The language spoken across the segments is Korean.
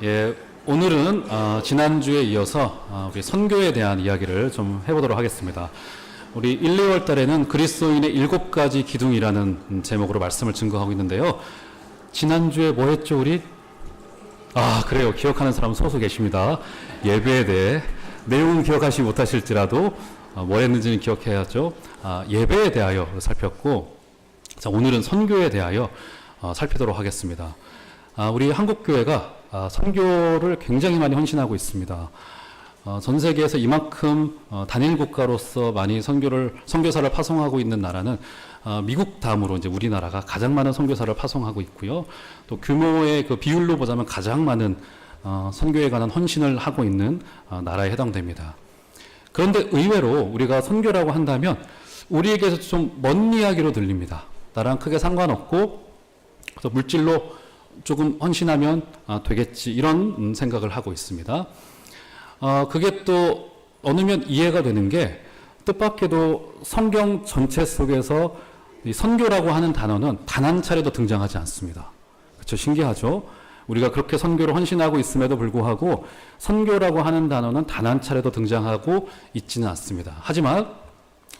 예, 오늘은 지난주에 이어서 우리 선교에 대한 이야기를 좀 해보도록 하겠습니다. 우리 1, 2월 달에는 그리스도인의 7가지 기둥이라는 제목으로 말씀을 증거하고 있는데요. 지난주에 뭐 했죠, 우리? 그래요. 기억하는 사람 소수 계십니다. 예배에 대해 내용은 기억하지 못하실지라도 뭐 했는지는 기억해야죠. 예배에 대하여 살폈고, 자, 오늘은 선교에 대하여 살피도록 하겠습니다. 우리 한국교회가 선교를 굉장히 많이 헌신하고 있습니다. 전 세계에서 이만큼 단일 국가로서 많이 선교사를 파송하고 있는 나라는 미국 다음으로 이제 우리나라가 가장 많은 선교사를 파송하고 있고요. 또 규모의 그 비율로 보자면 가장 많은 선교에 관한 헌신을 하고 있는 나라에 해당됩니다. 그런데 의외로 우리가 선교라고 한다면 우리에게서 좀 먼 이야기로 들립니다. 나랑 크게 상관없고 또 물질로 조금 헌신하면 되겠지, 이런 생각을 하고 있습니다. 그게 또 어느 면 이해가 되는 게, 뜻밖에도 성경 전체 속에서 이 선교라고 하는 단어는 단 한 차례도 등장하지 않습니다. 그렇죠? 신기하죠? 우리가 그렇게 선교를 헌신하고 있음에도 불구하고 선교라고 하는 단어는 단 한 차례도 등장하고 있지는 않습니다. 하지만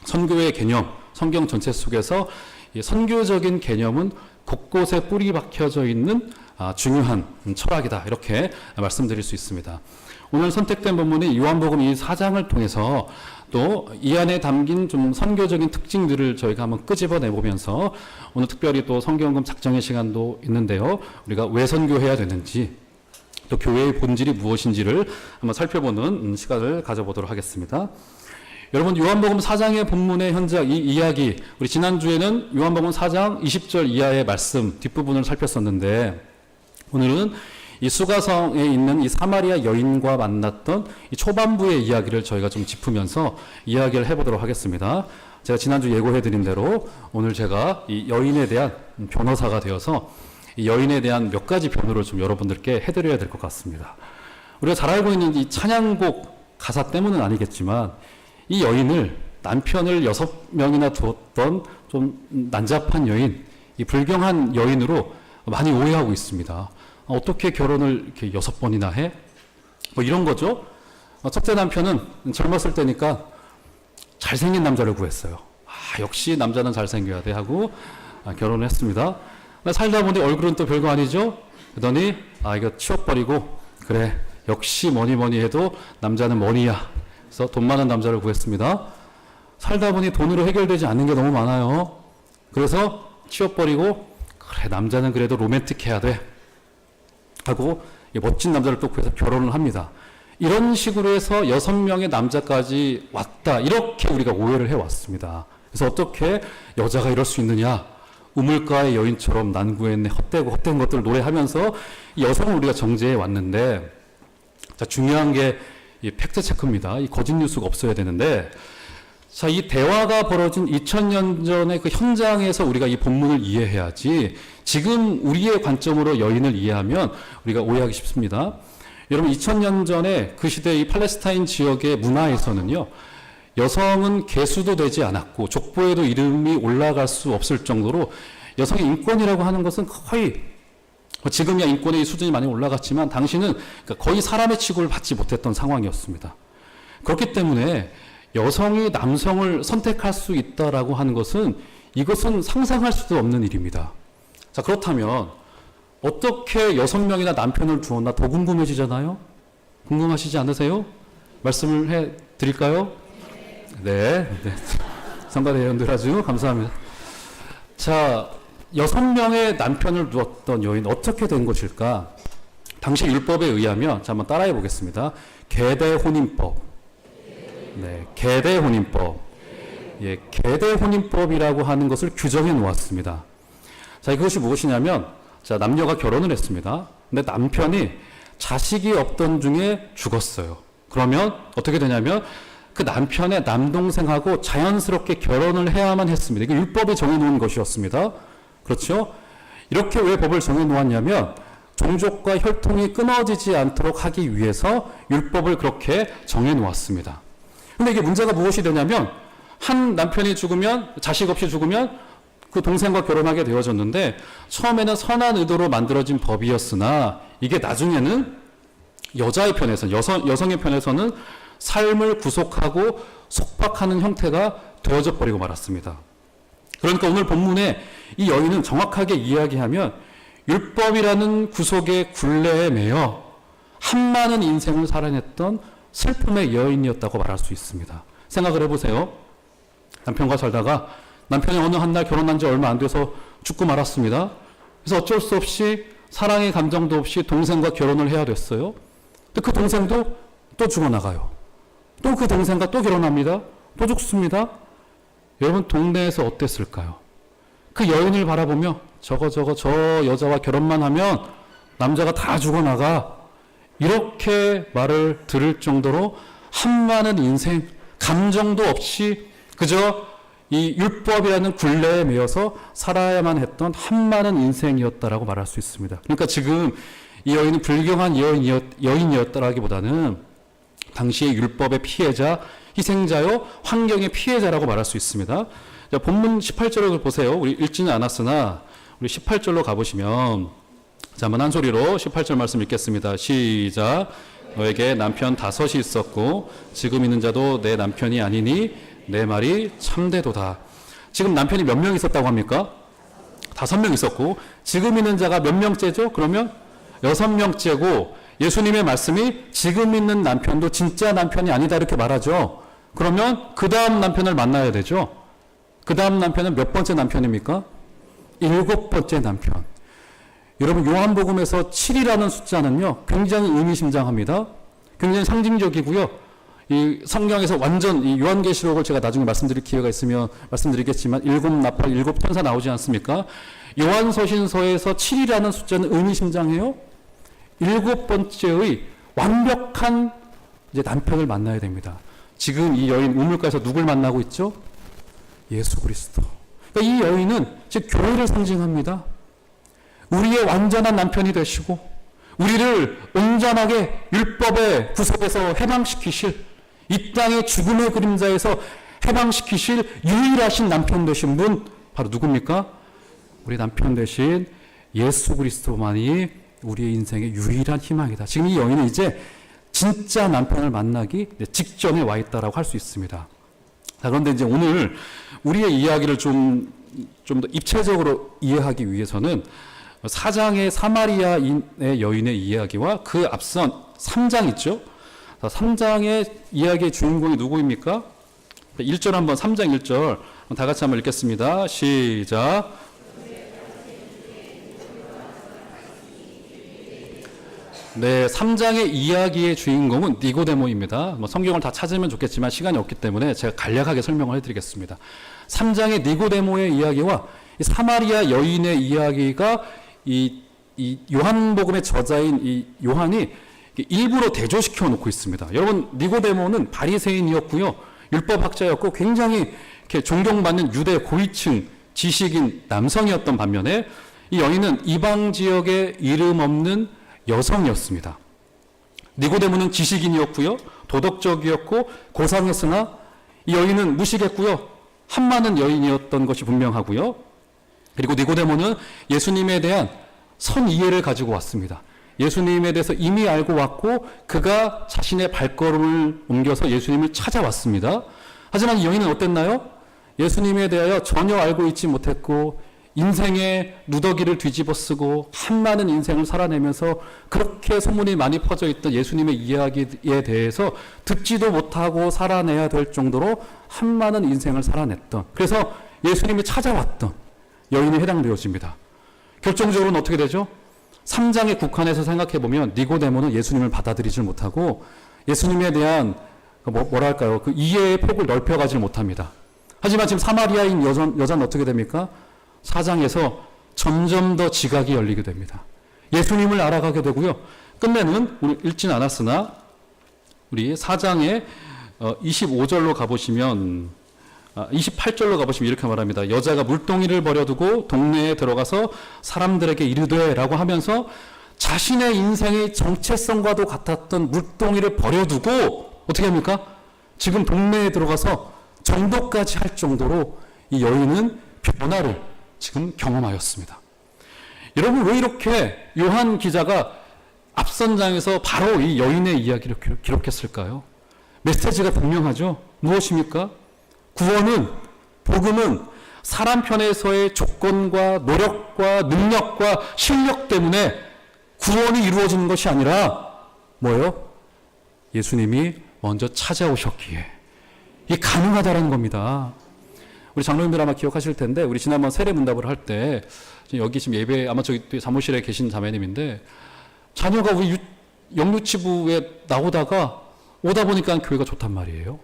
선교의 개념, 성경 전체 속에서 이 선교적인 개념은 곳곳에 뿌리 박혀져 있는 중요한 철학이다, 이렇게 말씀드릴 수 있습니다. 오늘 선택된 본문이 요한복음 이 4장을 통해서 또 이 안에 담긴 좀 선교적인 특징들을 저희가 한번 끄집어내 보면서 오늘 특별히 또 성경금 작정의 시간도 있는데요. 우리가 왜 선교해야 되는지, 또 교회의 본질이 무엇인지를 한번 살펴보는 시간을 가져보도록 하겠습니다. 여러분, 요한복음 4장의 본문의 현장, 이 이야기, 우리 지난주에는 요한복음 4장 20절 이하의 말씀 뒷부분을 살폈었는데, 오늘은 이 수가성에 있는 이 사마리아 여인과 만났던 이 초반부의 이야기를 저희가 좀 짚으면서 이야기를 해보도록 하겠습니다. 제가 지난주 예고해드린 대로 오늘 제가 이 여인에 대한 변호사가 되어서 이 여인에 대한 몇 가지 변호를 좀 여러분들께 해드려야 될 것 같습니다. 우리가 잘 알고 있는 이 찬양곡 가사 때문은 아니겠지만, 이 여인을 남편을 6명이나 두었던 좀 난잡한 여인, 이 불경한 여인으로 많이 오해하고 있습니다. 어떻게 결혼을 이렇게 6번이나 해? 뭐 이런 거죠. 첫째 남편은 젊었을 때니까 잘생긴 남자를 구했어요. 역시 남자는 잘생겨야 돼 하고 결혼을 했습니다. 살다 보니 얼굴은 또 별거 아니죠. 그러더니 이거 치워버리고, 그래 역시 뭐니 해도 남자는 머니야. 그래서 돈 많은 남자를 구했습니다. 살다 보니 돈으로 해결되지 않는 게 너무 많아요. 그래서 치워버리고, 그래 남자는 그래도 로맨틱해야 돼 하고 멋진 남자를 또 구해서 결혼을 합니다. 이런 식으로 해서 6명의 남자까지 왔다, 이렇게 우리가 오해를 해왔습니다. 그래서 어떻게 여자가 이럴 수 있느냐, 우물가의 여인처럼 난 구했네, 헛되고 헛된 것들을 노래하면서 이 여성을 우리가 정죄해 왔는데, 자, 중요한 게 이 팩트 체크입니다. 이 거짓 뉴스가 없어야 되는데, 자, 이 대화가 벌어진 2000년 전의 그 현장에서 우리가 이 본문을 이해해야지, 지금 우리의 관점으로 여인을 이해하면 우리가 오해하기 쉽습니다. 여러분, 2000년 전에 그 시대 이 팔레스타인 지역의 문화에서는요, 여성은 개수도 되지 않았고 족보에도 이름이 올라갈 수 없을 정도로 여성의 인권이라고 하는 것은 거의, 지금이야 인권의 수준이 많이 올라갔지만 당시는 거의 사람의 취급을 받지 못했던 상황이었습니다. 그렇기 때문에 여성이 남성을 선택할 수 있다라고 하는 것은, 이것은 상상할 수도 없는 일입니다. 자, 그렇다면 어떻게 6명이나 남편을 두었나 더 궁금해지잖아요. 궁금하시지 않으세요? 말씀을 해 드릴까요? 네. 성가대원들 아주 감사합니다. 자, 6명의 남편을 두었던 여인, 어떻게 된 것일까? 당시 율법에 의하면, 자, 한번 따라해 보겠습니다. 계대혼인법. 네, 계대혼인법. 예, 계대혼인법이라고 하는 것을 규정해 놓았습니다. 자, 이것이 무엇이냐면, 자, 남녀가 결혼을 했습니다. 근데 남편이 자식이 없던 중에 죽었어요. 그러면 어떻게 되냐면, 그 남편의 남동생하고 자연스럽게 결혼을 해야만 했습니다. 이게 율법이 정해놓은 것이었습니다. 그렇죠? 이렇게 왜 법을 정해놓았냐면, 종족과 혈통이 끊어지지 않도록 하기 위해서 율법을 그렇게 정해놓았습니다. 근데 이게 문제가 무엇이 되냐면, 한 남편이 죽으면, 자식 없이 죽으면 그 동생과 결혼하게 되어졌는데, 처음에는 선한 의도로 만들어진 법이었으나 이게 나중에는 여자의 편에서는, 여성의 편에서는 삶을 구속하고 속박하는 형태가 되어져 버리고 말았습니다. 그러니까 오늘 본문에 이 여인은 정확하게 이야기하면 율법이라는 구속의 굴레에 매여 한많은 인생을 살아냈던 슬픔의 여인이었다고 말할 수 있습니다. 생각을 해보세요. 남편과 살다가 남편이 어느 한 날 결혼한 지 얼마 안 돼서 죽고 말았습니다. 그래서 어쩔 수 없이 사랑의 감정도 없이 동생과 결혼을 해야 됐어요. 근데 그 동생도 또 죽어나가요. 또 그 동생과 또 결혼합니다. 또 죽습니다. 여러분 동네에서 어땠을까요? 그 여인을 바라보며 저 여자와 결혼만 하면 남자가 다 죽어나가, 이렇게 말을 들을 정도로 한많은 인생, 감정도 없이 그저 이 율법이라는 굴레에 매여서 살아야만 했던 한많은 인생이었다라고 말할 수 있습니다. 그러니까 지금 이 여인은 불경한 여인이었다라기보다는 당시의 율법의 피해자, 희생자요, 환경의 피해자라고 말할 수 있습니다. 자, 본문 18절을 보세요. 우리 읽지는 않았으나 우리 18절로 가보시면, 자, 한번 한 소리로 18절 말씀 읽겠습니다. 시작. 너에게 남편 5이 있었고 지금 있는 자도 내 남편이 아니니 내 말이 참되도다. 지금 남편이 몇 명 있었다고 합니까? 5명 있었고 지금 있는 자가 몇 명째죠? 그러면 6명째고, 예수님의 말씀이 지금 있는 남편도 진짜 남편이 아니다 이렇게 말하죠. 그러면 그 다음 남편을 만나야 되죠. 그 다음 남편은 몇 번째 남편입니까? 7번째 남편. 여러분 요한복음에서 7이라는 숫자는요 굉장히 의미심장합니다. 굉장히 상징적이고요. 이 성경에서 완전 이 요한계시록을 제가 나중에 말씀드릴 기회가 있으면 말씀드리겠지만 7나팔 7천사 나오지 않습니까? 요한서신서에서 7이라는 숫자는 의미심장해요. 7번째의 완벽한 이제 남편을 만나야 됩니다. 지금 이 여인 우물가에서 누굴 만나고 있죠? 예수 그리스도. 그러니까 이 여인은 즉 교회를 상징합니다. 우리의 완전한 남편이 되시고 우리를 온전하게 율법의 구속에서 해방시키실, 이 땅의 죽음의 그림자에서 해방시키실 유일하신 남편 되신 분 바로 누굽니까? 우리 남편 되신 예수 그리스도만이 우리의 인생의 유일한 희망이다. 지금 이 여인은 이제 진짜 남편을 만나기 직전에 와 있다라고 할 수 있습니다. 자, 그런데 이제 오늘 우리의 이야기를 좀 더 입체적으로 이해하기 위해서는 4장의 사마리아인의 여인의 이야기와 그 앞선 3장 있죠. 3장의 이야기의 주인공이 누구입니까? 1절 한번, 3장 1절 다 같이 한번 읽겠습니다. 시작. 네, 3장의 이야기의 주인공은 니고데모입니다. 뭐 성경을 다 찾으면 좋겠지만 시간이 없기 때문에 제가 간략하게 설명을 해드리겠습니다. 3장의 니고데모의 이야기와 이 사마리아 여인의 이야기가 이 요한복음의 저자인 이 요한이 일부러 대조시켜 놓고 있습니다. 여러분, 니고데모는 바리새인이었고요, 율법학자였고 굉장히 이렇게 존경받는 유대 고위층 지식인 남성이었던 반면에 이 여인은 이방 지역에 이름 없는 여성이었습니다. 니고데모는 지식인이었고요, 도덕적이었고 고상했으나 이 여인은 무식했고요, 한많은 여인이었던 것이 분명하고요. 그리고 니고데모는 예수님에 대한 선이해를 가지고 왔습니다. 예수님에 대해서 이미 알고 왔고 그가 자신의 발걸음을 옮겨서 예수님을 찾아왔습니다. 하지만 이 여인은 어땠나요? 예수님에 대하여 전혀 알고 있지 못했고 인생의 누더기를 뒤집어쓰고 한많은 인생을 살아내면서 그렇게 소문이 많이 퍼져 있던 예수님의 이야기에 대해서 듣지도 못하고 살아내야 될 정도로 한많은 인생을 살아냈던, 그래서 예수님이 찾아왔던 여인에 해당되어집니다. 결정적으로는 어떻게 되죠? 3장의 국한에서 생각해보면 니고데모는 예수님을 받아들이질 못하고 예수님에 대한 뭐랄까요, 그 이해의 폭을 넓혀가지 못합니다. 하지만 지금 사마리아인 여자는 어떻게 됩니까? 4장에서 점점 더 지각이 열리게 됩니다. 예수님을 알아가게 되고요. 끝내는, 우리 읽지는 않았으나 우리 4장의 25절로 가보시면 28절로 가보시면 이렇게 말합니다. 여자가 물동이를 버려두고 동네에 들어가서 사람들에게 이르되 라고 하면서 자신의 인생의 정체성과도 같았던 물동이를 버려두고 어떻게 합니까? 지금 동네에 들어가서 전도까지 할 정도로 이 여인은 변화를 지금 경험하였습니다. 여러분, 왜 이렇게 요한 기자가 앞선 장에서 바로 이 여인의 이야기를 기록했을까요? 메시지가 분명하죠. 무엇입니까? 구원은, 복음은 사람 편에서의 조건과 노력과 능력과 실력 때문에 구원이 이루어지는 것이 아니라 뭐예요? 예수님이 먼저 찾아오셨기에 이게 가능하다라는 겁니다. 우리 장로님들 아마 기억하실 텐데, 우리 지난번 세례 문답을 할 때 여기 지금 예배 아마 저기 사무실에 계신 자매님인데, 자녀가 우리 영유치부에 나오다가 오다 보니까 교회가 좋단 말이에요.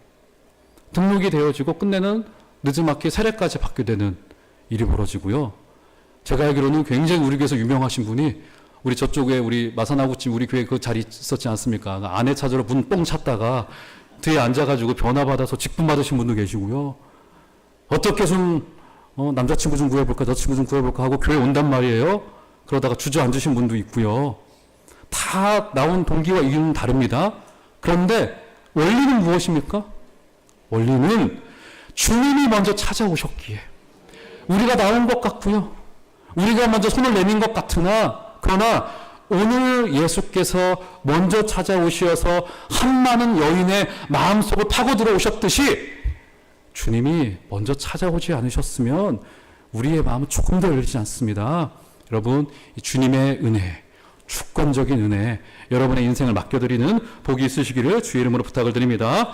등록이 되어지고 끝내는 늦지막히 세례까지 받게 되는 일이 벌어지고요. 제가 알기로는 굉장히 우리 교회에서 유명하신 분이 우리 저쪽에 우리 마산하구집 우리 교회 그 자리 있었지 않습니까? 아내 찾으러 문 뻥 찼다가 뒤에 앉아가지고 변화받아서 직분 받으신 분도 계시고요. 어떻게 좀 남자친구 좀 구해볼까 여자친구 좀 구해볼까 하고 교회 온단 말이에요. 그러다가 주저앉으신 분도 있고요. 다 나온 동기와 이유는 다릅니다. 그런데 원리는 무엇입니까? 원리는 주님이 먼저 찾아오셨기에 우리가 나온 것 같고요. 우리가 먼저 손을 내민 것 같으나, 그러나 오늘 예수께서 먼저 찾아오셔서 한 많은 여인의 마음속을 파고 들어오셨듯이 주님이 먼저 찾아오지 않으셨으면 우리의 마음은 조금 더 열리지 않습니다. 여러분, 이 주님의 은혜, 주권적인 은혜, 여러분의 인생을 맡겨드리는 복이 있으시기를 주의 이름으로 부탁을 드립니다.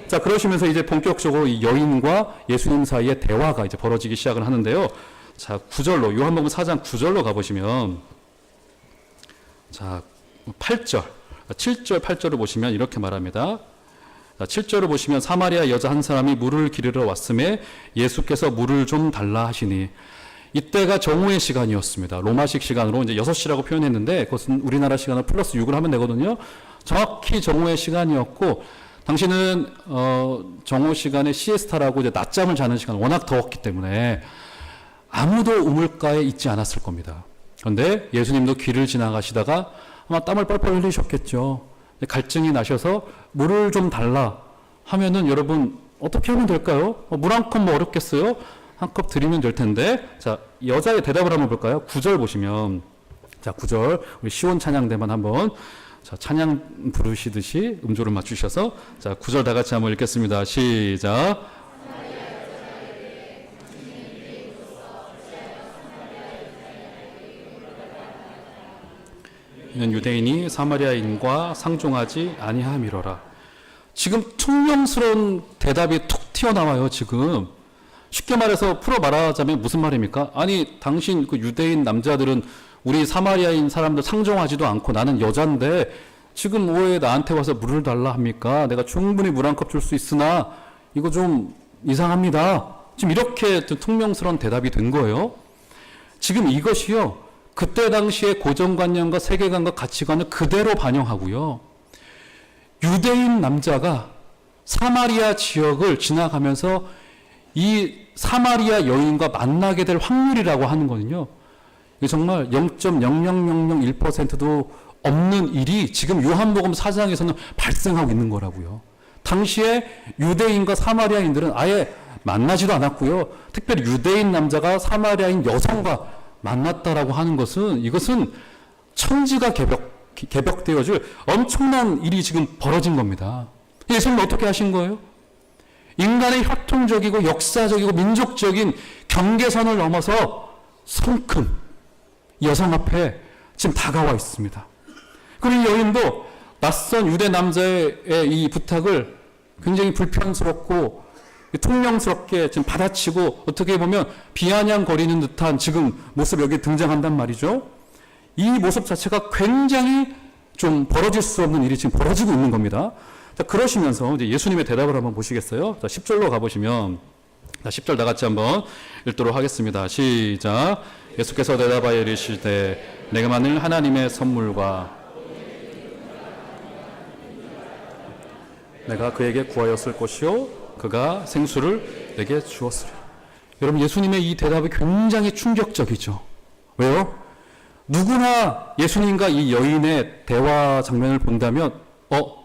자, 그러시면서 이제 본격적으로 이 여인과 예수님 사이의 대화가 이제 벌어지기 시작을 하는데요. 자, 9절로, 요한복음 4장 9절로 가보시면, 자, 8절, 7절, 8절을 보시면 이렇게 말합니다. 자, 7절을 보시면 사마리아 여자 한 사람이 물을 기르러 왔음에 예수께서 물을 좀 달라 하시니, 이때가 정오의 시간이었습니다. 로마식 시간으로 이제 6시라고 표현했는데 그것은 우리나라 시간으로 플러스 6을 하면 되거든요. 정확히 정오의 시간이었고, 당시는 정오 시간에 시에스타라고 이제 낮잠을 자는 시간, 워낙 더웠기 때문에 아무도 우물가에 있지 않았을 겁니다. 그런데 예수님도 길을 지나가시다가 아마 땀을 뻘뻘 흘리셨겠죠. 갈증이 나셔서 물을 좀 달라 하면은 여러분 어떻게 하면 될까요? 물 한 컵 뭐 어렵겠어요? 한 컵 드리면 될 텐데. 자, 여자의 대답을 한번 볼까요? 9절 보시면, 자, 9절 우리 시온 찬양대만 한번, 자, 찬양 부르시듯이 음조를 맞추셔서, 자, 9절 다 같이 한번 읽겠습니다. 시작. 이는 유대인이 사마리아인과 상종하지 아니함이로라. 지금 퉁명스러운 대답이 툭 튀어나와요. 지금 쉽게 말해서 풀어 말하자면 무슨 말입니까? 아니, 당신 그 유대인 남자들은 우리 사마리아인 사람들 상종하지도 않고 나는 여잔데 지금 왜 나한테 와서 물을 달라 합니까? 내가 충분히 물 한 컵 줄 수 있으나 이거 좀 이상합니다. 지금 이렇게 좀 퉁명스러운 대답이 된 거예요. 지금 이것이요, 그때 당시의 고정관념과 세계관과 가치관을 그대로 반영하고요, 유대인 남자가 사마리아 지역을 지나가면서 이 사마리아 여인과 만나게 될 확률이라고 하는 거는요, 정말 0.00001%도 없는 일이 지금 요한복음 4장에서는 발생하고 있는 거라고요. 당시에 유대인과 사마리아인들은 아예 만나지도 않았고요. 특별히 유대인 남자가 사마리아인 여성과 만났다라고 하는 것은, 이것은 천지가 개벽되어질 엄청난 일이 지금 벌어진 겁니다. 예수님은 어떻게 하신 거예요? 인간의 혈통적이고 역사적이고 민족적인 경계선을 넘어서 성큰 여성 앞에 지금 다가와 있습니다. 그리고 이 여인도 낯선 유대 남자의 이 부탁을 굉장히 불편스럽고 통명스럽게 지금 받아치고, 어떻게 보면 비아냥거리는 듯한 지금 모습이 여기 등장한단 말이죠. 이 모습 자체가 굉장히 좀 벌어질 수 없는 일이 지금 벌어지고 있는 겁니다. 자, 그러시면서 이제 예수님의 대답을 한번 보시겠어요? 자, 10절로 가보시면, 자, 10절 다 같이 한번 읽도록 하겠습니다. 시작. 예수께서 대답하여 이르시되 내가 만일 하나님의 선물과 내가 그에게 구하였을 것이요 그가 생수를 내게 주었으리라. 여러분, 예수님의 이 대답이 굉장히 충격적이죠. 왜요? 누구나 예수님과 이 여인의 대화 장면을 본다면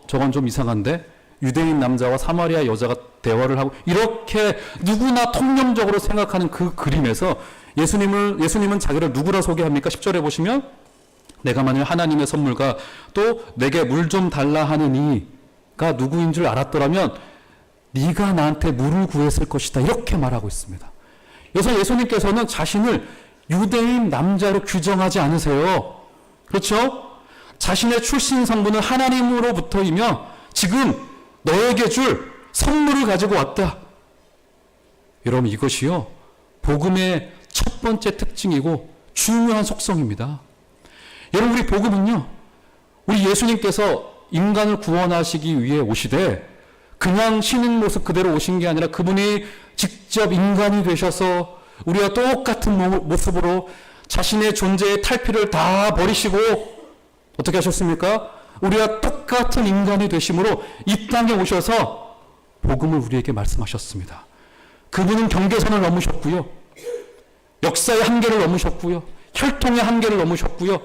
저건 좀 이상한데? 유대인 남자와 사마리아 여자가 대화를 하고, 이렇게 누구나 통념적으로 생각하는 그 그림에서 예수님은 자기를 누구라 소개합니까? 10절에 보시면 내가 만일 하나님의 선물과 또 내게 물 좀 달라 하는 이가 누구인 줄 알았더라면 네가 나한테 물을 구했을 것이다. 이렇게 말하고 있습니다. 여기서 예수님께서는 자신을 유대인 남자로 규정하지 않으세요. 그렇죠? 자신의 출신 성분은 하나님으로부터이며 지금 너에게 줄 선물을 가지고 왔다. 여러분, 이것이요 복음의 첫 번째 특징이고 중요한 속성입니다. 여러분, 우리 복음은요, 우리 예수님께서 인간을 구원하시기 위해 오시되 그냥 신인 모습 그대로 오신 게 아니라 그분이 직접 인간이 되셔서 우리와 똑같은 모습으로 자신의 존재의 탈피를 다 버리시고 어떻게 하셨습니까? 우리와 똑같은 인간이 되심으로 이 땅에 오셔서 복음을 우리에게 말씀하셨습니다. 그분은 경계선을 넘으셨고요. 역사의 한계를 넘으셨고요. 혈통의 한계를 넘으셨고요.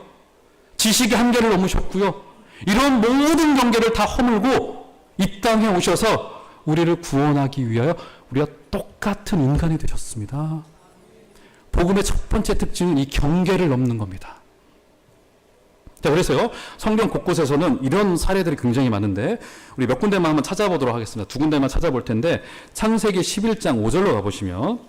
지식의 한계를 넘으셨고요. 이런 모든 경계를 다 허물고 이 땅에 오셔서 우리를 구원하기 위하여 우리와 똑같은 인간이 되셨습니다. 복음의 첫 번째 특징은 이 경계를 넘는 겁니다. 자, 그래서요, 성경 곳곳에서는 이런 사례들이 굉장히 많은데 우리 몇 군데만 한번 찾아보도록 하겠습니다. 두 군데만 찾아볼 텐데 창세기 11장 5절로 가보시면,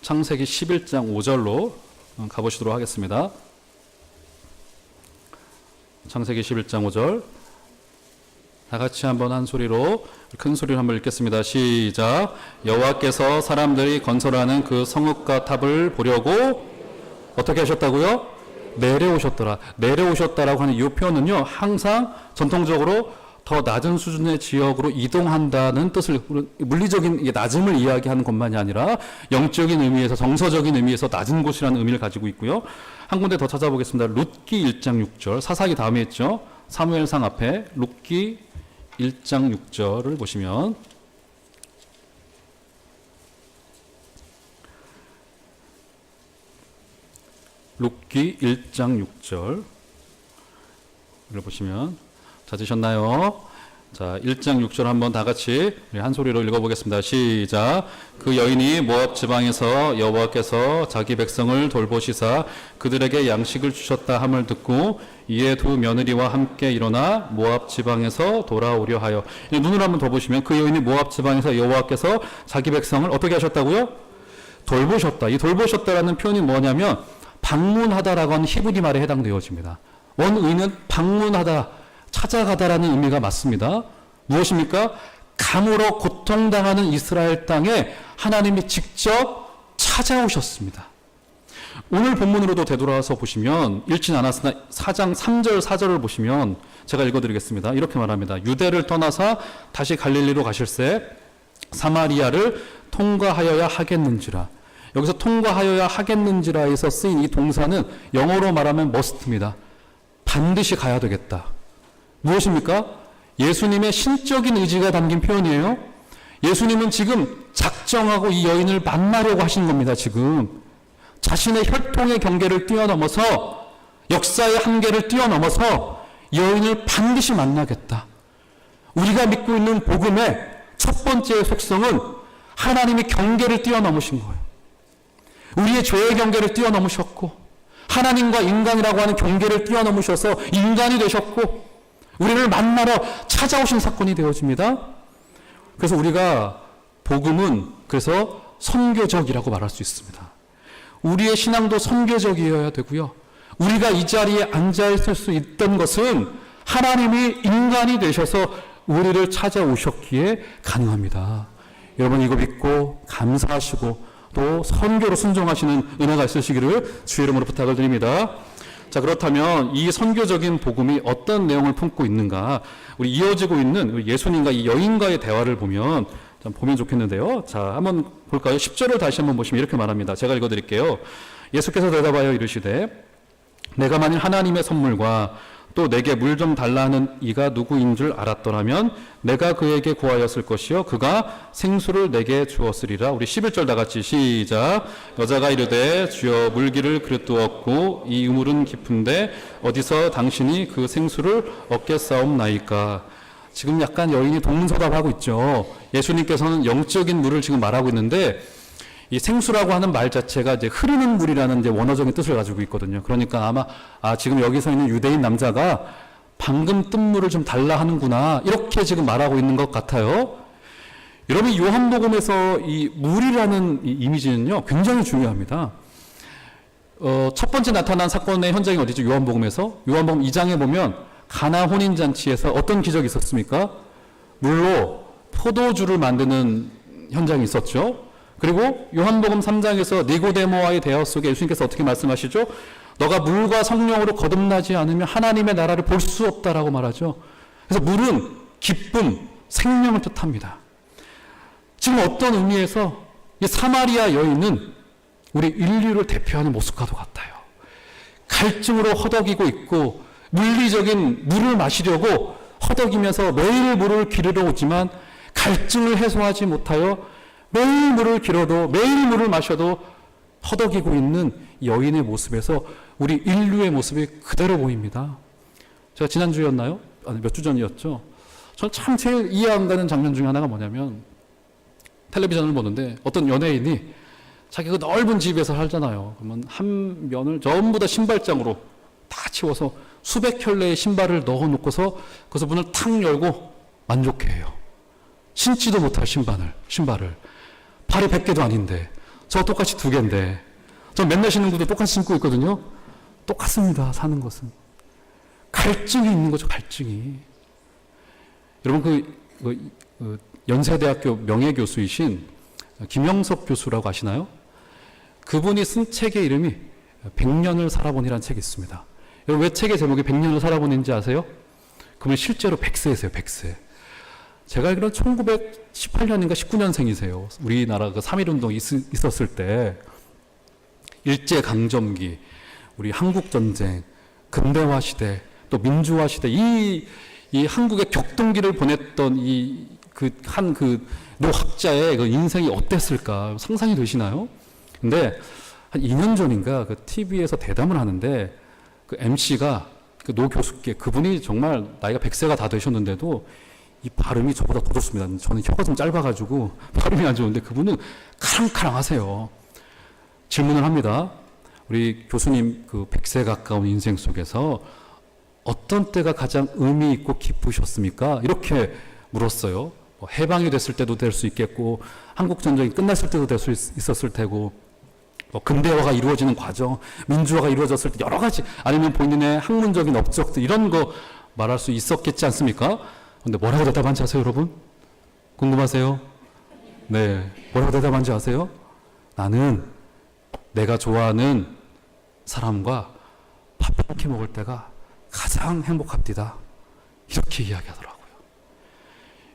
창세기 11장 5절로 가보시도록 하겠습니다. 창세기 11장 5절 다 같이 한번 한 소리로 큰 소리로 한번 읽겠습니다. 시작. 여호와께서 사람들이 건설하는 그 성읍과 탑을 보려고 어떻게 하셨다고요? 내려오셨더라. 내려오셨다라고 하는 이 표현은요, 항상 전통적으로 더 낮은 수준의 지역으로 이동한다는 뜻을, 물리적인 낮음을 이야기하는 것만이 아니라 영적인 의미에서, 정서적인 의미에서 낮은 곳이라는 의미를 가지고 있고요. 한 군데 더 찾아보겠습니다. 룻기 1장 6절, 사사기 다음에 있죠. 사무엘상 앞에 룻기 1장 6절을 보시면, 룻기 1장 6절을 보시면, 찾으셨나요? 자, 1장 6절 한번 다 같이 한 소리로 읽어보겠습니다. 시작. 그 여인이 모압 지방에서 여호와께서 자기 백성을 돌보시사 그들에게 양식을 주셨다 함을 듣고 이에 두 며느리와 함께 일어나 모압 지방에서 돌아오려 하여. 눈을 한번 더 보시면 그 여인이 모압 지방에서 여호와께서 자기 백성을 어떻게 하셨다고요? 돌보셨다. 이 돌보셨다라는 표현이 뭐냐면 방문하다라고 하는 히브리 말에 해당되어집니다. 원의는 방문하다, 찾아가다라는 의미가 맞습니다. 무엇입니까? 감으로 고통당하는 이스라엘 땅에 하나님이 직접 찾아오셨습니다. 오늘 본문으로도 되돌아서 보시면 읽진 않았으나 4장 3절 4절을 보시면 제가 읽어드리겠습니다. 이렇게 말합니다. 유대를 떠나사 다시 갈릴리로 가실새 사마리아를 통과하여야 하겠는지라. 여기서 통과하여야 하겠는지라에서 쓰인 이 동사는 영어로 말하면 must입니다. 반드시 가야 되겠다. 무엇입니까? 예수님의 신적인 의지가 담긴 표현이에요. 예수님은 지금 작정하고 이 여인을 만나려고 하신 겁니다. 지금 자신의 혈통의 경계를 뛰어넘어서, 역사의 한계를 뛰어넘어서 여인을 반드시 만나겠다. 우리가 믿고 있는 복음의 첫 번째 속성은 하나님이 경계를 뛰어넘으신 거예요. 우리의 죄의 경계를 뛰어넘으셨고 하나님과 인간이라고 하는 경계를 뛰어넘으셔서 인간이 되셨고 우리를 만나러 찾아오신 사건이 되어집니다. 그래서 우리가 복음은 그래서 선교적이라고 말할 수 있습니다. 우리의 신앙도 선교적이어야 되고요. 우리가 이 자리에 앉아있을 수 있던 것은 하나님이 인간이 되셔서 우리를 찾아오셨기에 가능합니다. 여러분, 이거 믿고 감사하시고 또 선교로 순종하시는 은혜가 있으시기를 주의 이름으로 부탁을 드립니다. 자, 그렇다면 이 선교적인 복음이 어떤 내용을 품고 있는가, 우리 이어지고 있는 예수님과 이 여인과의 대화를 보면 좋겠는데요. 자, 한번 볼까요? 10절을 다시 한번 보시면 이렇게 말합니다. 제가 읽어드릴게요. 예수께서 대답하여 이르시되 내가 만일 하나님의 선물과 또 내게 물 좀 달라 하는 이가 누구인 줄 알았더라면 내가 그에게 구하였을 것이요 그가 생수를 내게 주었으리라. 우리 11절 다 같이 시작. 여자가 이르되 주여 물기를 그릇도 없고 이 우물은 깊은데 어디서 당신이 그 생수를 얻겠사옵나이까. 지금 약간 여인이 동문서답하고 있죠. 예수님께서는 영적인 물을 지금 말하고 있는데 이 생수라고 하는 말 자체가 이제 흐르는 물이라는 이제 원어적인 뜻을 가지고 있거든요. 그러니까 아마 지금 여기 서 있는 유대인 남자가 방금 뜬 물을 좀 달라 하는구나 이렇게 지금 말하고 있는 것 같아요. 여러분 요한복음에서 이 물이라는 이 이미지는요 굉장히 중요합니다. 첫 번째 나타난 사건의 현장이 어디죠? 요한복음에서 요한복음 2장에 보면 가나 혼인잔치에서 어떤 기적이 있었습니까? 물로 포도주를 만드는 현장이 있었죠. 그리고 요한복음 3장에서 니고데모와의 대화 속에 예수님께서 어떻게 말씀하시죠? 너가 물과 성령으로 거듭나지 않으면 하나님의 나라를 볼 수 없다라고 말하죠. 그래서 물은 기쁨, 생명을 뜻합니다. 지금 어떤 의미에서 이 사마리아 여인은 우리 인류를 대표하는 모습과도 같아요. 갈증으로 허덕이고 있고 물리적인 물을 마시려고 허덕이면서 매일 물을 기르러 오지만 갈증을 해소하지 못하여 매일 물을 길어도 매일 물을 마셔도 허덕이고 있는 여인의 모습에서 우리 인류의 모습이 그대로 보입니다. 제가 지난주였나요? 몇 주 전이었죠. 저는 참 제일 이해 안 가는 장면 중에 하나가 뭐냐면 텔레비전을 보는데 어떤 연예인이 자기 그 넓은 집에서 살잖아요. 그러면 한 면을 전부 다 신발장으로 다 채워서 수백 켤레의 신발을 넣어놓고서 그래서 문을 탁 열고 만족해해요. 신지도 못할 신발을 발이 100개도 아닌데 저 똑같이 2개인데 저 맨날 신는 것도 똑같이 신고 있거든요. 똑같습니다. 사는 것은 갈증이 있는 거죠. 갈증이. 여러분 그 연세대학교 명예교수이신 김영석 교수라고 아시나요? 그분이 쓴 책의 이름이 100년을 살아보니라는 책이 있습니다. 여러분 왜 책의 제목이 100년을 살아보니인지 아세요? 그분이 실제로 100세세요. 100세. 제가 알기로는 1918년인가 19년생이세요. 우리나라 그 3.1운동이 있었을 때 일제강점기, 우리 한국전쟁, 근대화 시대, 또 민주화 시대 이 한국의 격동기를 보냈던 그 노학자의 그 인생이 어땠을까 상상이 되시나요? 근데 한 2년 전인가 그 TV에서 대담을 하는데 그 MC가 그 노 교수께 그분이 정말 나이가 100세가 다 되셨는데도 이 발음이 저보다 더 좋습니다. 저는 혀가 좀 짧아가지고 발음이 안 좋은데 그분은 카랑카랑 하세요. 질문을 합니다. 우리 교수님 그 100세 가까운 인생 속에서 어떤 때가 가장 의미 있고 기쁘셨습니까? 이렇게 물었어요. 뭐 해방이 됐을 때도 될 수 있겠고 한국전쟁이 끝났을 때도 될 수 있었을 테고 뭐 근대화가 이루어지는 과정, 민주화가 이루어졌을 때 여러 가지 아니면 본인의 학문적인 업적들 이런 거 말할 수 있었겠지 않습니까? 근데 뭐라고 대답한지 아세요, 여러분? 궁금하세요? 네. 뭐라고 대답한지 아세요? 나는 내가 좋아하는 사람과 밥 한 끼 먹을 때가 가장 행복합니다. 이렇게 이야기하더라고요.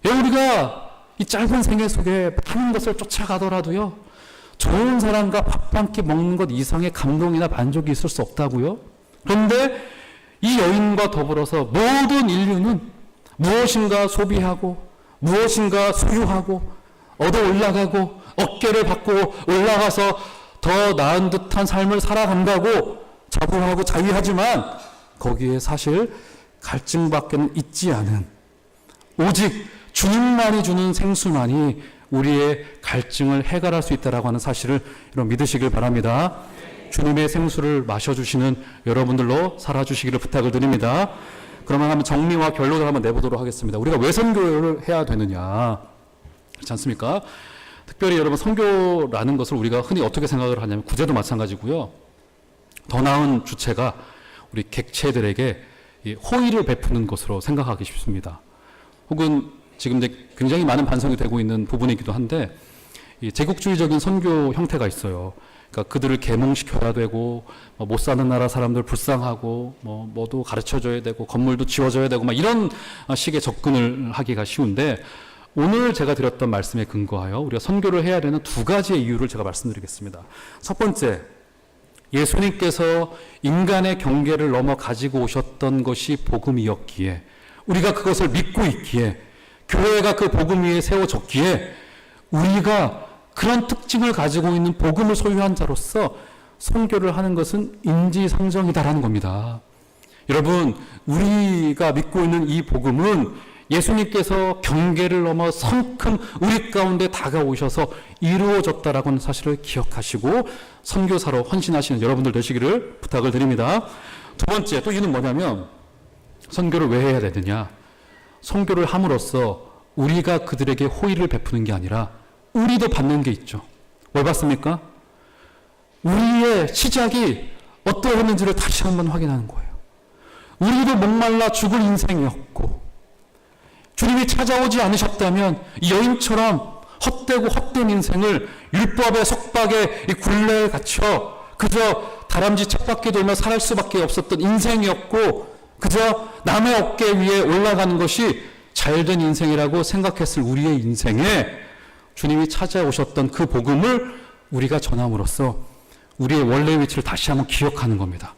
우리가 이 짧은 생애 속에 많은 것을 쫓아가더라도요, 좋은 사람과 밥 한 끼 먹는 것 이상의 감동이나 만족이 있을 수 없다고요? 그런데 이 여인과 더불어서 모든 인류는 무엇인가 소비하고 무엇인가 소유하고 얻어 올라가고 어깨를 받고 올라가서 더 나은 듯한 삶을 살아간다고 자부하고 자위하지만 거기에 사실 갈증밖에는 있지 않은 오직 주님만이 주는 생수만이 우리의 갈증을 해결할 수 있다라고 하는 사실을 여러분 믿으시길 바랍니다. 주님의 생수를 마셔주시는 여러분들로 살아주시기를 부탁을 드립니다. 그러면 한번 정리와 결론을 한번 내보도록 하겠습니다. 우리가 왜 선교를 해야 되느냐, 그렇지 않습니까? 특별히 여러분 선교라는 것을 우리가 흔히 어떻게 생각을 하냐면 구제도 마찬가지고요. 더 나은 주체가 우리 객체들에게 호의를 베푸는 것으로 생각하기 쉽습니다. 혹은 지금 이제 굉장히 많은 반성이 되고 있는 부분이기도 한데 이 제국주의적인 선교 형태가 있어요. 그러니까 그들을 계몽시켜야 되고 못 사는 나라 사람들 불쌍하고 뭐도 가르쳐줘야 되고 건물도 지어줘야 되고 막 이런 식의 접근을 하기가 쉬운데 오늘 제가 드렸던 말씀에 근거하여 우리가 선교를 해야 되는 2가지의 이유를 제가 말씀드리겠습니다. 첫 번째, 예수님께서 인간의 경계를 넘어 가지고 오셨던 것이 복음이었기에 우리가 그것을 믿고 있기에 교회가 그 복음 위에 세워졌기에 우리가 그런 특징을 가지고 있는 복음을 소유한 자로서 선교를 하는 것은 인지상정이다라는 겁니다. 여러분, 우리가 믿고 있는 이 복음은 예수님께서 경계를 넘어 성큼 우리 가운데 다가오셔서 이루어졌다라고 하는 사실을 기억하시고 선교사로 헌신하시는 여러분들 되시기를 부탁을 드립니다. 두 번째, 또 이유는 뭐냐면 선교를 왜 해야 되느냐? 선교를 함으로써 우리가 그들에게 호의를 베푸는 게 아니라 우리도 받는 게 있죠. 뭘 받습니까? 우리의 시작이 어떠했는지를 다시 한번 확인하는 거예요. 우리도 목말라 죽을 인생이었고 주님이 찾아오지 않으셨다면 이 여인처럼 헛되고 헛된 인생을 율법의 속박에 이 굴레에 갇혀 그저 다람쥐 쳇바퀴 돌며 살 수밖에 없었던 인생이었고 그저 남의 어깨 위에 올라가는 것이 잘된 인생이라고 생각했을 우리의 인생에 주님이 찾아오셨던 그 복음을 우리가 전함으로써 우리의 원래 위치를 다시 한번 기억하는 겁니다.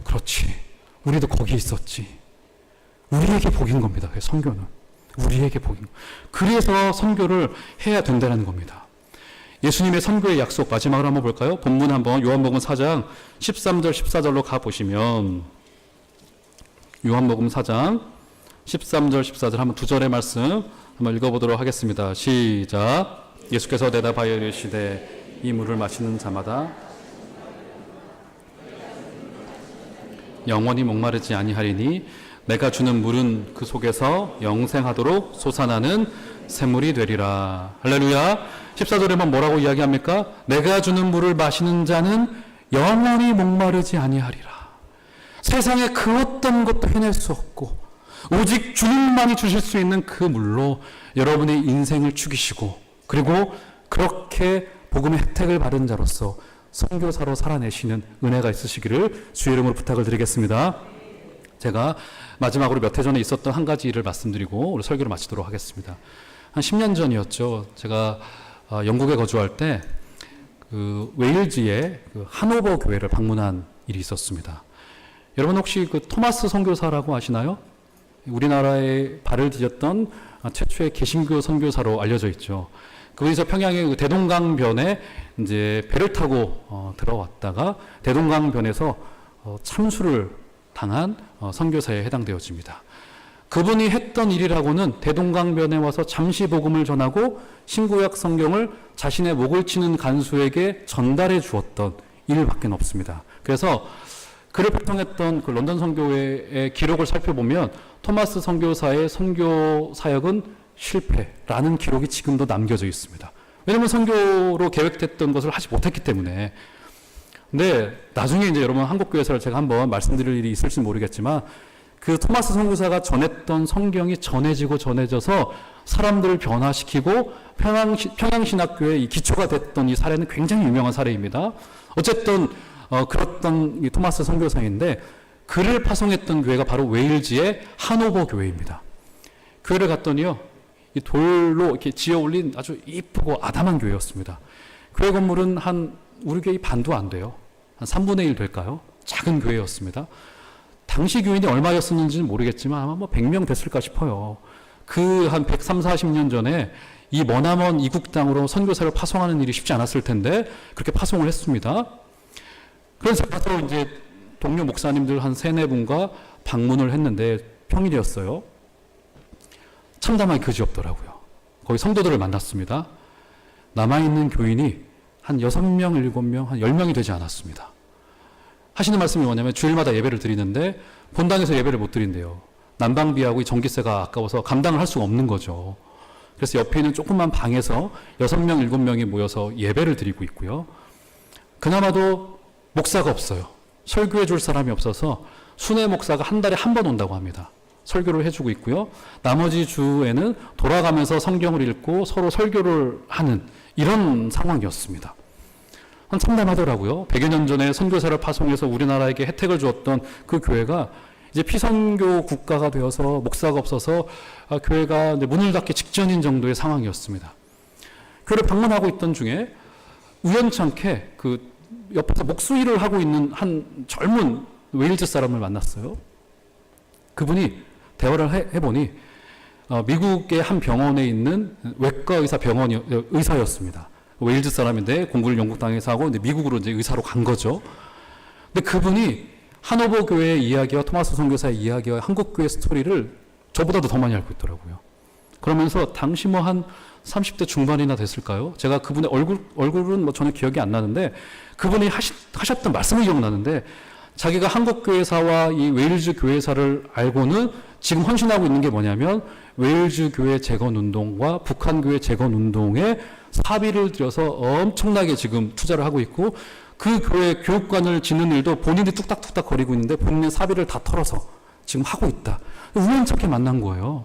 그렇지. 우리도 거기 있었지. 우리에게 복인 겁니다. 선교는. 우리에게 복인. 그래서 선교를 해야 된다는 겁니다. 예수님의 선교의 약속 마지막으로 한번 볼까요? 본문 한번 요한복음 4장 13절 14절로 가보시면 요한복음 4장 13절 14절 한번 두 절의 말씀 한번 읽어보도록 하겠습니다. 시작. 예수께서 대답하여 이르시되 이 물을 마시는 자마다 영원히 목마르지 아니하리니 내가 주는 물은 그 속에서 영생하도록 솟아나는 샘물이 되리라. 할렐루야. 14절에만 뭐라고 이야기합니까? 내가 주는 물을 마시는 자는 영원히 목마르지 아니하리라. 세상에 그 어떤 것도 해낼 수 없고 오직 주님만이 주실 수 있는 그 물로 여러분의 인생을 죽이시고 그리고 그렇게 복음의 혜택을 받은 자로서 선교사로 살아내시는 은혜가 있으시기를 주의 이름으로 부탁을 드리겠습니다. 제가 마지막으로 몇 해 전에 있었던 한 가지 일을 말씀드리고 오늘 설교를 마치도록 하겠습니다. 한 10년 전이었죠. 제가 영국에 거주할 때 그 웨일즈의 그 하노버 교회를 방문한 일이 있었습니다. 여러분 혹시 그 토마스 선교사라고 아시나요? 우리나라에 발을 디뎠던 최초의 개신교 선교사로 알려져 있죠. 그분이 평양의 그 대동강변에 이제 배를 타고 들어왔다가 대동강변에서 참수를 당한 선교사에 해당되어집니다. 그분이 했던 일이라고는 대동강변에 와서 잠시 복음을 전하고 신구약 성경을 자신의 목을 치는 간수에게 전달해 주었던 일밖에 없습니다. 그래서 그를 발통했던 그 런던 선교회의 기록을 살펴보면 토마스 선교사의 선교 사역은 실패라는 기록이 지금도 남겨져 있습니다. 왜냐하면 선교로 계획됐던 것을 하지 못했기 때문에. 근데 나중에 이제 여러분 한국교회에서 제가 한번 말씀드릴 일이 있을지 모르겠지만 그 토마스 선교사가 전했던 성경이 전해져서 사람들을 변화시키고 평양신학교의 이 기초가 됐던 이 사례는 굉장히 유명한 사례입니다. 어쨌든 그랬던 이 토마스 선교사인데 그를 파송했던 교회가 바로 웨일즈의 하노버 교회입니다. 교회를 갔더니요, 이 돌로 이렇게 지어 올린 아주 이쁘고 아담한 교회였습니다. 교회 건물은 우리 교회 반도 안 돼요. 한 3분의 1 될까요? 작은 교회였습니다. 당시 교인이 얼마였었는지는 모르겠지만 아마 100명 됐을까 싶어요. 그 한 130, 40년 전에 이 머나먼 이국 땅으로 선교사를 파송하는 일이 쉽지 않았을 텐데 그렇게 파송을 했습니다. 그래서 가서 이제 동료 목사님들 한 3-4분과 방문을 했는데 평일이었어요. 참담하게 그지없더라고요. 거기 성도들을 만났습니다. 남아있는 교인이 한 6명, 7명, 한 10명이 되지 않았습니다. 하시는 말씀이 뭐냐면 주일마다 예배를 드리는데 본당에서 예배를 못 드린대요. 난방비하고 이 전기세가 아까워서 감당을 할 수가 없는 거죠. 그래서 옆에 있는 조그만 방에서 6명, 7명이 모여서 예배를 드리고 있고요. 그나마도 목사가 없어요. 설교해 줄 사람이 없어서 순회 목사가 한 달에 한 번 온다고 합니다. 설교를 해주고 있고요. 나머지 주에는 돌아가면서 성경을 읽고 서로 설교를 하는 이런 상황이었습니다. 참담하더라고요. 100여 년 전에 선교사를 파송해서 우리나라에게 혜택을 주었던 그 교회가 이제 피선교 국가가 되어서 목사가 없어서 교회가 문을 닫기 직전인 정도의 상황이었습니다. 교회를 방문하고 있던 중에 우연찮게 그 옆에서 목수일을 하고 있는 한 젊은 웨일즈 사람을 만났어요. 그분이 대화를 해보니 미국의 한 병원에 있는 외과 의사였습니다. 웨일즈 사람인데 공부를 영국 땅에서 하고 미국으로 이제 의사로 간 거죠. 근데 그분이 하노버 교회의 이야기와 토마스 선교사의 이야기와 한국 교회 스토리를 저보다도 더 많이 알고 있더라고요. 그러면서 당시 뭐 한 30대 중반이나 됐을까요? 제가 그분의 얼굴은 뭐 전혀 기억이 안 나는데 그분이 하셨던 말씀이 기억나는데 자기가 한국 교회사와 이 웨일즈 교회사를 알고는 지금 헌신하고 있는 게 뭐냐면 웨일즈 교회 재건 운동과 북한 교회 재건 운동에 사비를 들여서 엄청나게 지금 투자를 하고 있고 그 교회 교육관을 짓는 일도 본인이 뚝딱뚝딱 거리고 있는데 본인의 사비를 다 털어서 지금 하고 있다. 우연찮게 만난 거예요.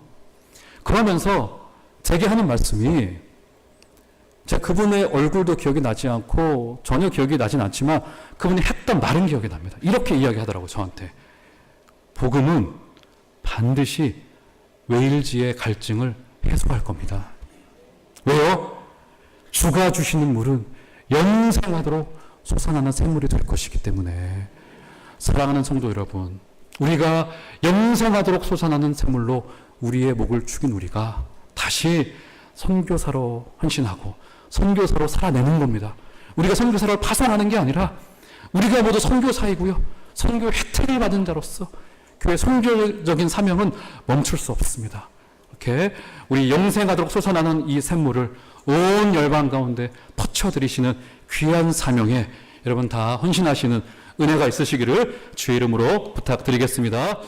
그러면서 제게 하는 말씀이 제가 그분의 얼굴도 기억이 나지 않고 전혀 기억이 나진 않지만 그분이 했던 말은 기억이 납니다. 이렇게 이야기하더라고요, 저한테. 복음은 반드시 웨일즈의 갈증을 해소할 겁니다. 왜요? 주가 주시는 물은 영생하도록 솟아나는 샘물이 될 것이기 때문에. 사랑하는 성도 여러분, 우리가 영생하도록 솟아나는 샘물로 우리의 목을 축인 우리가 다시 선교사로 헌신하고 선교사로 살아내는 겁니다. 우리가 선교사를 파송하는 게 아니라 우리가 모두 선교사이고요. 선교 혜택을 받은 자로서 교회 선교적인 사명은 멈출 수 없습니다. 이렇게 우리 영생하도록 솟아나는 이 샘물을 온 열방 가운데 퍼쳐드리시는 귀한 사명에 여러분 다 헌신하시는 은혜가 있으시기를 주의 이름으로 부탁드리겠습니다.